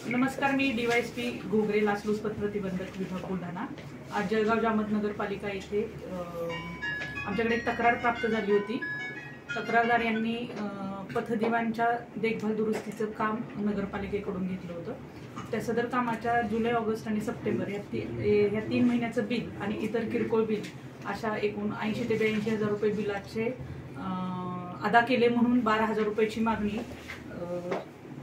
नमस्कार, मी DYSP घोगरे, लाचलुचपत प्रतिबंधक विभाग बुलढाणा। आज जळगाव जामोद नगरपालिका येथे आमच्याकडे एक तक्रार प्राप्त झाली होती। तक्रारदार यांनी पथदिवांच्या देखभाल दुरुस्तीचं काम नगरपालिकेकडून घेतलं होतं। त्या सदर कामाच्या जुलै, ऑगस्ट आणि सप्टेंबर या 3 महिन्याचं बिल आणि इतर किरकोळ बिल अशा एकूण 80 ते 82 हजार रुपये बिलाचे अदा केले म्हणून 12,000 रुपयाची मागणी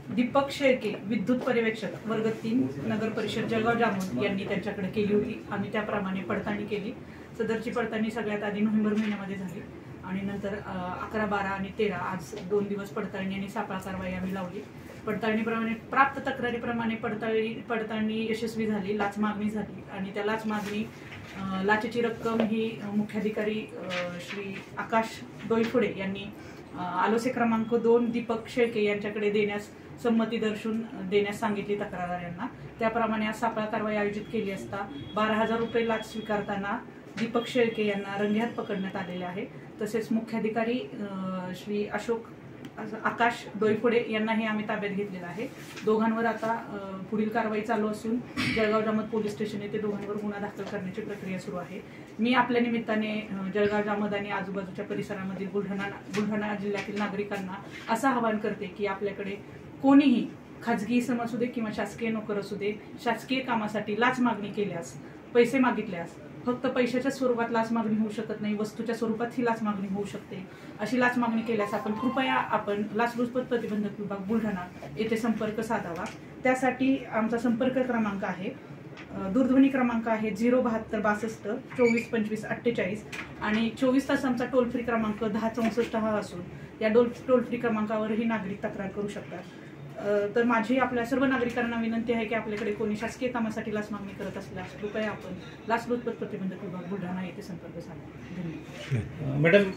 दीपक शेळके, विद्युत पर्यवेक्षक वर्ग 3, नगर परिषद जळगाव जामोद यांनी त्यांच्याकडे केली होती। आम्ही त्याप्रमाणे पडताळणी केली। सदरची पडताळणी सगळ्यात आधी नोव्हेंबर महिन्यामध्ये झाली आणि नंतर 11, 12 आणि 13 आज 2 दिवस पडताळणी आणि सापळा कारवाई आम्ही लावली। पडताळणीप्रमाणे प्राप्त तक्रारीप्रमाणे पडताळणी यशस्वी झाली, लाच मागणी झाली आणि त्या लाच मागणी लाचेची रक्कम ही मुख्याधिकारी श्री आकाश डोईफोडे यांनी आलोसे क्रमांक 2 दीपक शेळके यांच्याकडे देण्यास संमती दर्शवून देण्यास सांगितली तक्रारदार यांना। त्याप्रमाणे आज सापळा कारवाई आयोजित केली असता 12,000 रुपये लाच स्वीकारताना दीपक शेळके यांना रंगेहात पकडण्यात आलेले आहे। तसेच मुख्याधिकारी श्री आकाश डोईफोडे यांनाही आम्ही ताब्यात घेतलेला आहे। दोघांवर आता पुढील कारवाई चालू असून जळगाव जामोद पोलीस स्टेशन येथे दोघांवर गुन्हा दाखल करण्याची प्रक्रिया सुरू आहे। मी आपल्या निमित्ताने जळगाव जामोद आणि आजूबाजूच्या परिसरामधील बुलढाणा जिल्ह्यातील नागरिकांना असं आवाहन करते की आपल्याकडे कोणीही खाजगी इसम असू दे किंवा शासकीय नोकर असू दे, शासकीय कामासाठी लाच मागणी केल्यास, पैसे मागितल्यास फक्त पैशाच्या स्वरूपात लाच मागणी होऊ शकत नाही, वस्तूच्या स्वरूपात ही लाच मागणी होऊ शकते। अशी लाच मागणी केल्यास आपण लाचलुचपत प्रतिबंधक विभाग बुलढाणा येथे संपर्क साधावा। त्यासाठी आमचा संपर्क क्रमांक आहे, दूरध्वनी क्रमांक आहे 072 62 24 25 48 आणि 24 तास आमचा टोल फ्री क्रमांक 1064 हा असून या टोल फ्री क्रमांकावरही नागरिक तक्रार करू शकतात। तर माझी आपल्या सर्व नागरिकांना विनंती आहे की आपल्याकडे कोणी शासकीय कामासाठी लाच मागणी करत असल्यास कृपया आपण लाचलुचपत प्रतिबंधक विभाग बुलढाणा येथे संपर्क साधा। धन्यवाद। मॅडम,